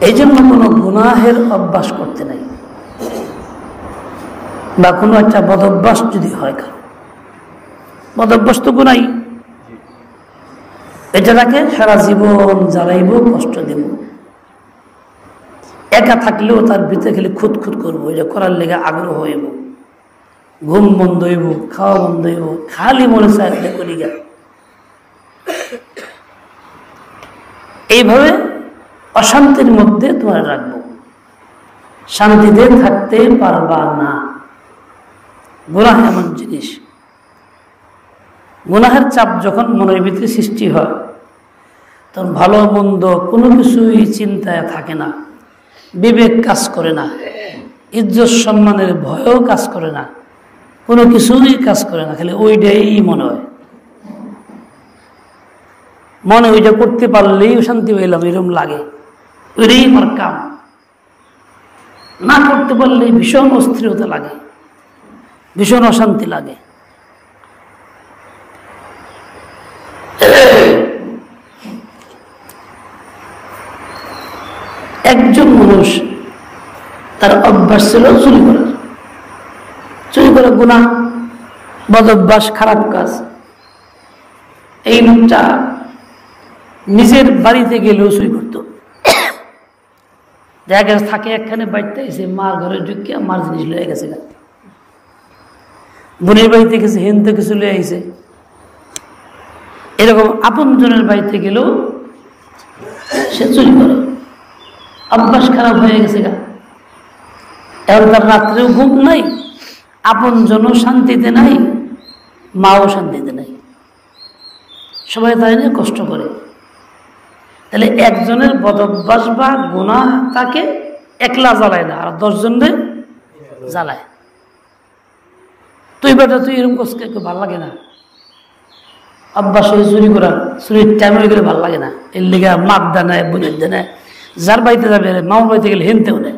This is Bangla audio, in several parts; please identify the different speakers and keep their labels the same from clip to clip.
Speaker 1: এই জন্য কোনো গুনাহের অভ্যাস করতে নাই, বা কোনো একটা বদভ্যাস যদি হয়, কারণ বদভ্যাস তো গুনাই, এটাকে সারা জীবন জ্বালাইব, কষ্ট দেব। একা থাকলেও তার ভিতরে খালি খুঁতখুত করবো, এটা করার লেগে আগ্রহ হইব, ঘুম বন্ধ হইব, খাওয়া বন্ধ হইব, খালি মনে চায় এটা করি গা। এইভাবে অশান্তির মধ্যে তোমার রাখবো, শান্তিতে থাকতে পারবা না। গুনাহ এমন জিনিস, গুনাহের চাপ যখন মনের ভিতরে সৃষ্টি হয় তখন ভালো মন্দ কোনো কিছুই চিন্তায় থাকে না, বিবেক কাজ করে না, ইজ্জত সম্মানের ভয়ও কাজ করে না, কোনো কিছুই কাজ করে না, খালি ওইটাই মনে হয়। মনে ওইটা করতে পারলেই শান্তি পেলাম এরকম লাগে, ওইটাই আমার কাম। না করতে পারলে ভীষণ অস্থিরতা লাগে, ভীষণ অশান্তি লাগে। একজন মানুষ তার অভ্যাস ছিল চুরি করার, চুরি করা গুনাহ, বদভ্যাস, খারাপ কাজ। এই লোকটা নিজের বাড়িতে গেলেও চুরি করত। দেখা গেছে থাকে একখানে বাড়িতে এসে মার ঘরে ঢুকিয়া মার জিনিস লয়ে গেছে, বোনের বাড়িতে গেছে হেনতে কিছু লয়ে আইছে। এরকম আপন জনের বাড়িতে গেলেও সে চুরি করে, অভ্যাস খারাপ হয়ে গেছে গা। এখন তার রাত্রেও ঘুম নাই, আপন জনও শান্তিতে নাই, মাও শান্তিতে নাই, সবাই তাই নিয়ে কষ্ট করে। তাহলে একজনের বদভ্যাস বা গুনাহ তাকে একলা জ্বালায় না, আর 10 জনের জ্বালায়। তুই বেটা তুই এরকম করছিস, কেউ ভাল লাগে না। অভ্যাস হয়ে চুরি করা, চুরির টাইম হয়ে গেলে ভাল লাগে না। এর লেগে মাপ দেয়, বোনের দেয়, যার বাড়িতে যাবে মামার বাড়িতে গেলে হেনতেও নেয়।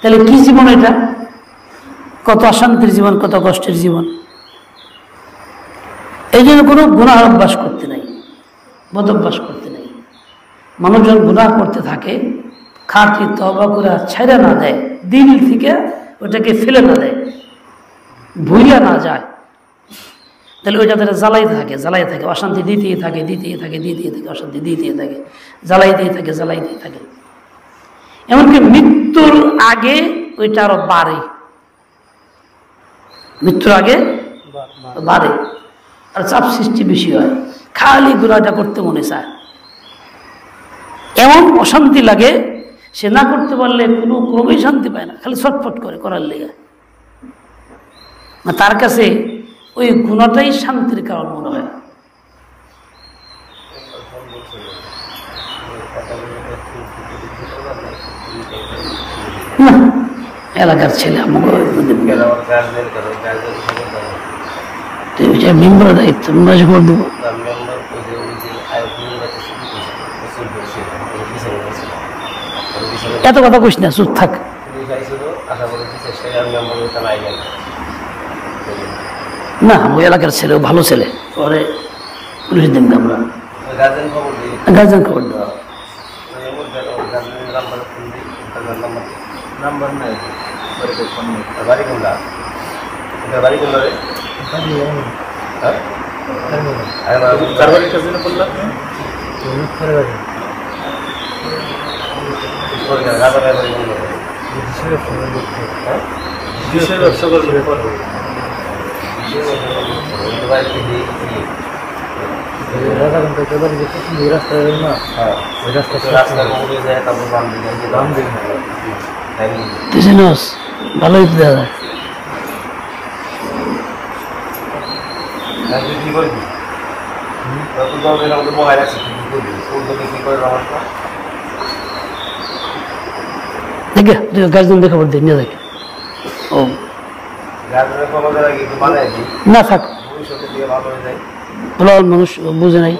Speaker 1: তাহলে কি জীবন এটা? কত অশান্তির জীবন, কত কষ্টের জীবন। এই জন্য কোনো গুনাহ অভ্যাস করতে নাই, বদভ্যাস করতে নাই। মানুষজন গুনাহ করতে থাকে, খাঁটি তওবা করে ছেড়ে না দেয়, দিল থেকে ওটাকে ফেলে না দেয়, ভুইলা না যায়, তাহলে ওইটা তারা জ্বালাই থাকে, অশান্তি দিতেই থাকে, অশান্তি দিতেই থাকে, জ্বালাইতেই থাকে। এমনকি মৃত্যুর আগে ওইটা আরো বাড়ে, মৃত্যুর আগে বাড়ে, আর চাপ সৃষ্টি বেশি হয়, খালি গুনাহটা করতে মনে চায়, এমন অশান্তি লাগে সে না করতে পারলে কোনো ক্রমেই শান্তি পায় না, খালি ছটফট করে করার লেগে। তার কাছে ওই গুনাহটাই শান্তির কারণ মনে হয়। এলাকার ছেলে আমাকে মেম্বার দায়িত্ব করে দেবো। এত কথা কইস না, চুপ থাক। না ওই এলাকার ছেলে ভালো ছেলে, পরে পুলিশ দিন আমরা গার্জেন খবর দেওয়া। ভালোই দাদা গার্জেন দেখা বলতে নিয়ে দেখে ও না থাক, মানুষ বুঝে নাই।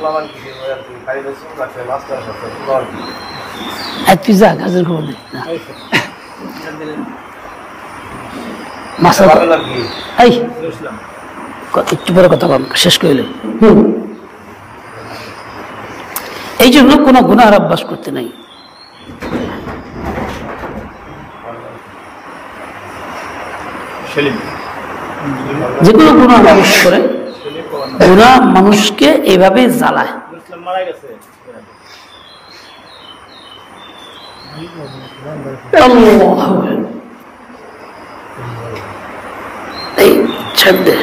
Speaker 1: তুই যা গার্জেন খবর দে না, একটু পরে কথা কম শেষ করলে। এই জন্য কোনো গুনাহের অভ্যাস করতে নাই। যে কোনো গুনাহ মানুষ করে, গুনাহ মানুষকে এইভাবে জ্বালায়। এই ছেড়ে দে।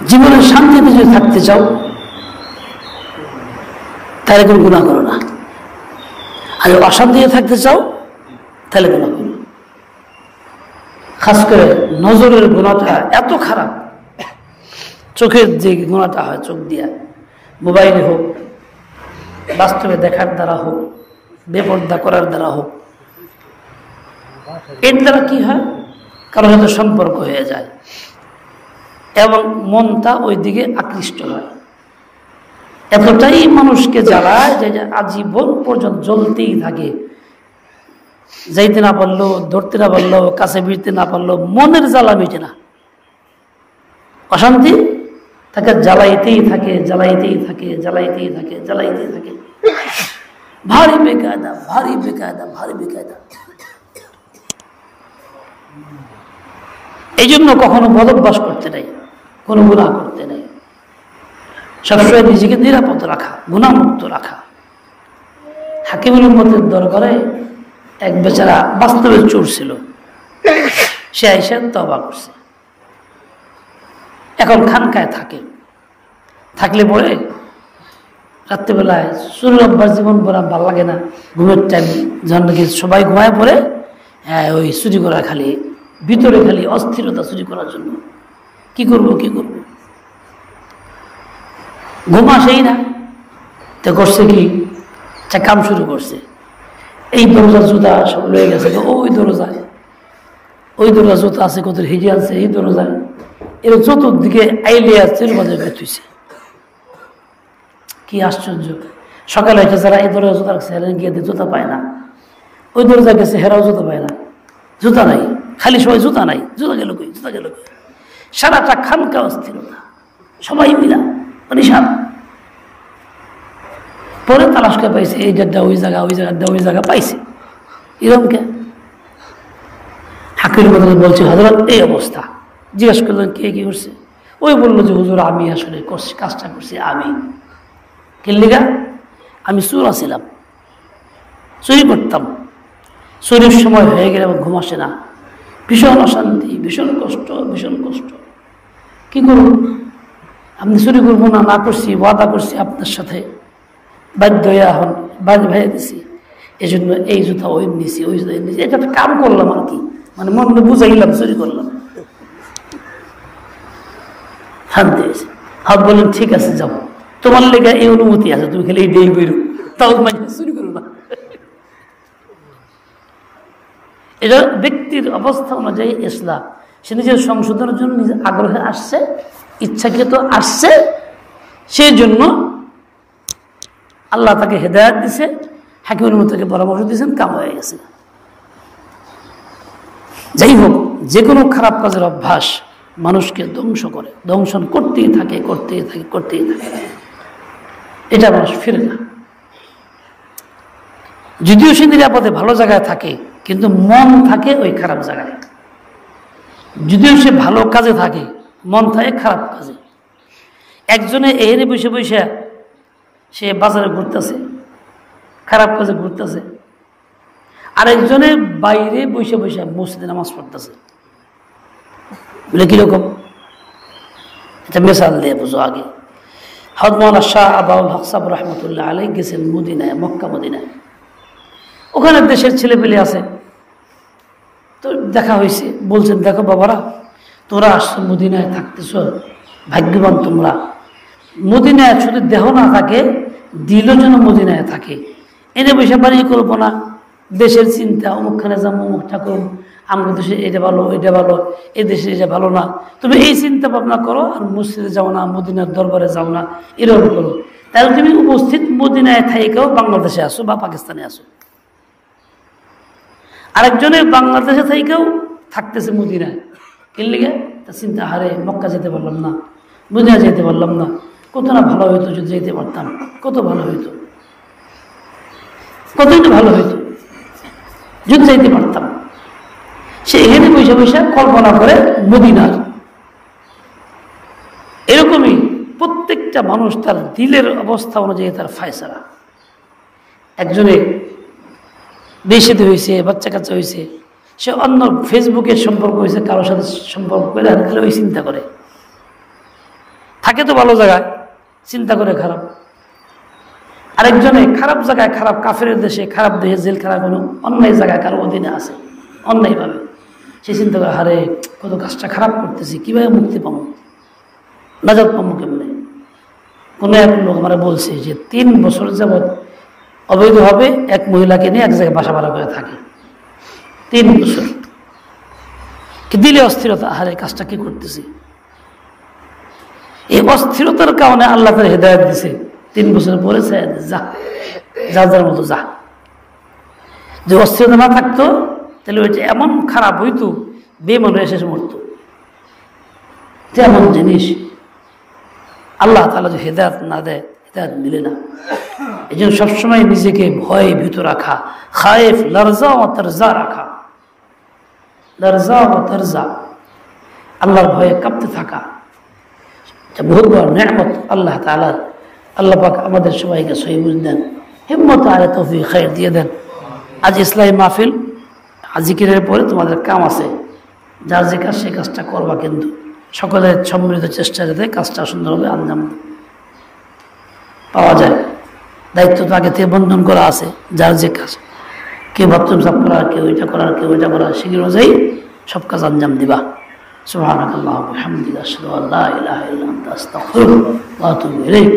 Speaker 1: জীবনের শান্তিতে যদি থাকতে চাও তাহলে কোনো গুনাহ করো না, আর অশান্তিতে থাকতে চাও তাহলে গুনাহ করো। খাস করে নজরের গুনাহটা এত খারাপ, চোখের যে গুনাহটা হয়, চোখ দিয়া মোবাইলে হোক, বাস্তবে দেখার দ্বারা হোক, বেপর্দা করার দ্বারা হোক, এর দ্বারা কি হয়, কারোর সাথে সম্পর্ক হয়ে যায় এবং মনটা ওই দিকে আকৃষ্ট হয়। এতটাই মানুষকে জ্বালায় যে আজীবন পর্যন্ত জ্বলতেই থাকে, যাইতে না পারলো, ধরতে না পারলো, কাছে ভিড়তে না পারলো, মনের জ্বালা মিটে না, অশান্তি তাকে জ্বালাইতেই থাকে, জ্বালাইতেই থাকে, জ্বালাইতেই থাকে, জ্বালাইতেই থাকে। ভারী বেকায়দা, ভারী বেকায়দা, ভারী বেকায়দা। এই জন্য কখনো বদভ্যাস করতে নেই, কোনো গুনাহ করতে নেই। সবসময় নিজেকে নিরাপদ রাখা, গুনাহমুক্ত রাখা। হাকিমুল উম্মতের দরবারে এক বেচারা বাস্তবে চোর ছিল, সে আইসা তওবা করছে। এখন খানকায় থাকে, থাকলে পরে রাত্রেবেলায় চুরির অভ্যাস জীবন ভরা ভালো লাগে না, ঘুমের টাইম যখন নাকি সবাই ঘুমায় পড়ে, ওই চুরি করা খালি ভিতরে খালি অস্থিরতা, চুরি করার জন্য কি করব কি করব, ঘুম আসেই না। তো করছে কি, কাম শুরু করছে, এই দরজা জুতা সব লয়ে গেছে, ওই দরজায়, ওই দরজা জুতা আছে, কত হিজে আছে, এই দরজায়, এর চতুর্দিকে আইলে চের বাজার বেঁচেছে। কি আশ্চর্য, সকালে হয়েছে যারা এই দরজা জুতা রাখছে হেরা গিয়ে জুতা পায় না, ওই দরজা গেছে হেরাও জুতা পায় না, জুতা নাই, খালি সবাই জুতা নাই, জুতা গেল কই, জুতা গেল কই। সারাটা খানকা অস্থিরতা, সবাই মিলা পরিশান। পরে তালাশ করে পাইছে এই জায়গা ওই জায়গা, ওই জায়গা ওই জায়গা পাইছে। এরকমকে হাকির কথা বলছে, হযরত এই অবস্থা। জিজ্ঞেস করলেন কে কি করছে, ওই বললো যে হুজুর আমি আসলে করছি, কাজটা করছি আমি। কিল্লিগা, আমি চোর আছিলাম, চুরি করতাম, চুরির সময় হয়ে গেলে আমার ঘুম আসে না, ভীষণ অশান্তি, ভীষণ কষ্ট, ভীষণ কষ্ট। কি করব, আপনি চুরি করবো না, না করছি, ওয়াদা করছি আপনার সাথে, বাধ্য হয়ে এখন বাইরে ভাইয়া দিছি, এই জন্য এই জুতা ওই নিছি, ওই জুতা নিছি, এটা একটা কাম করলাম আর কি, মানে মনে বুঝাইলাম, চুরি করলাম। শান্তি হয়েছে। হাত বললেন ঠিক আছে যাও, তোমার লেগে এই অনুমতি আছে, তুমি খালি এই ডেই করো, তাও মানে চুরি করো না। এটা ব্যক্তির অবস্থা অনুযায়ী ইসলাম, সে নিজের সংশোধনের জন্য নিজের আগ্রহে আসছে, ইচ্ছাকৃত আসছে, সেই জন্য আল্লাহ তাকে হেদায়েত দিছে, হাকিমের মতো পরামর্শ দিয়েছেন, কাম হয়ে গেছে। যাই হোক, যে কোনো খারাপ কাজের অভ্যাস মানুষকে ধ্বংস করে, ধ্বংসন করতেই থাকে, করতেই থাকে, করতেই থাকে, এটা মানুষ ফিরে না। যদিও সে নিরাপদে ভালো জায়গায় থাকে, কিন্তু মন থাকে ওই খারাপ জায়গায়। যদিও সে ভালো কাজে থাকে, মন থাকে খারাপ কাজে। একজনে এখানে বসে বসে সে বাজারে ঘুরতেছে, খারাপ কাজে ঘুরতেছে, আরেকজনে বাইরে বসে বসে মসজিদে নামাজ পড়তেছে। বলে কিরকম, এটা মিসাল দিয়ে বুঝো। আগে হযরত মাওলানা শাহ আবাউল হক সাহেব রহমতুল্লাহ আলাইহি গেছেন মদিনায়, মক্কা মদিনায়, ওখানে দেশের ছেলেপেলে আছে, তো দেখা হয়েছে। বলছেন দেখো বাবারা, তোমরা আসছো মদিনায় থাকতেছ, ভাগ্যবান তোমরা। মদিনায় শুধু দেহ না থাকে, দিলও যেন মদিনায় থাকে। এনে বসে বাড়ি করবো না, দেশের চিন্তা, অমুকখানে যাবো, অমুকটা করবো, আমার দেশে এটা ভালো, এটা ভালো, এই দেশে এটা ভালো না। তুমি এই চিন্তা ভাবনা করো, আর মসজিদে যাও না, মদিনার দরবারে যাও না, এরকম করো। তাহলে তুমি উপস্থিত মদিনায় থাইকেও বাংলাদেশে আসো বা পাকিস্তানে আসো। আরেকজনের বাংলাদেশে থাইকেও থাকতেছে মদিনায়, এর লিগে তা চিন্তা, হারে মক্কা যেতে পারলাম না, বুঝে যেতে পারলাম না, কত না ভালো হইতো যদি যেতে পারতাম, কত ভালো হইতো, কতই তো ভালো হইতো যদি যেতে পারতাম। সে এখানে বসে বসে কল্পনা করে মদিনার। এরকমই প্রত্যেকটা মানুষ তার দিলের অবস্থা অনুযায়ী তার ফায়সালা। একজনে বেশিতে হয়েছে, বাচ্চা কাচ্চা হয়েছে, সে অন্য ফেসবুকের সম্পর্ক হয়েছে, কারোর সাথে সম্পর্ক করে আর খালি ওই চিন্তা করে থাকে, তো ভালো জায়গায় চিন্তা করে খারাপ। আরেকজনে খারাপ জায়গায়, খারাপ কাফের দেশে, খারাপ দেশে, জেলখানা, কোনো অন্যায় জায়গায় কারো অধীনে আছে অন্যায়ভাবে, সে চিন্তা করে হারে কত কাজটা খারাপ করতেছি, কীভাবে মুক্তি পাবো, নাজাত পাবো কেমনে। কোনো এক লোক আমার বলছে যে 3 বছর যাবৎ অবৈধভাবে এক মহিলাকে নিয়ে এক জায়গায় বাসা ভাড়া করে থাকে, 3 বছর। কি দিলে অস্থিরতা, হারে কাজটা কি করতেছি। এই অস্থিরতার কারণে আল্লাহ তার হেদায়েত দিছে, 3 বছর পরে যা যার মতো যা। যে অস্থিরতা না থাকতো তাহলে ওইটা এমন খারাপ হইতো, বেমন এসে মরত। তেমন জিনিস আল্লাহ তাআলা যে হেদায়েত না দেয়, হেদায়েত মিলে না। এই জন্য সবসময় নিজেকে ভয় ভীত রাখা, খায়েফ লারজা ও তারজা রাখা, লারজা ও তারজা, আল্লাহর ভয়ে কাঁপতে থাকা, বহুত বড় নেয়ামত আল্লাহ তাআলার। আল্লাহ পাক আমাদের সবাইকে সহি বুঝ দেন, হিম্মত আলে তৌফিক খায়ের দিয়ে দেন। আজ ইসলামী মাহফিল, জিকিরের পরে তোমাদের কাম আছে, যার যে কাজ সেই কাজটা করবা, কিন্তু সকলের সম্মিলিত চেষ্টা যাতে কাজটা সুন্দরভাবে আঞ্জাম পাওয়া যায়। দায়িত্ব তো আগে থেকে বন্ধন করা আছে, যার যে কাজ, কেউ বাথরুম সাফ করা, কেউ এটা করার, কেউ এটা করার, সেগুলো অনুযায়ী সব কাজ আঞ্জাম দিবা। সুবহানাকাল্লাহু ওয়া বিহামদিকা আশহাদু আল্লা ইলাহা ইল্লা আনতা আস্তাগফিরুকা ওয়া আতুবু ইলাইক।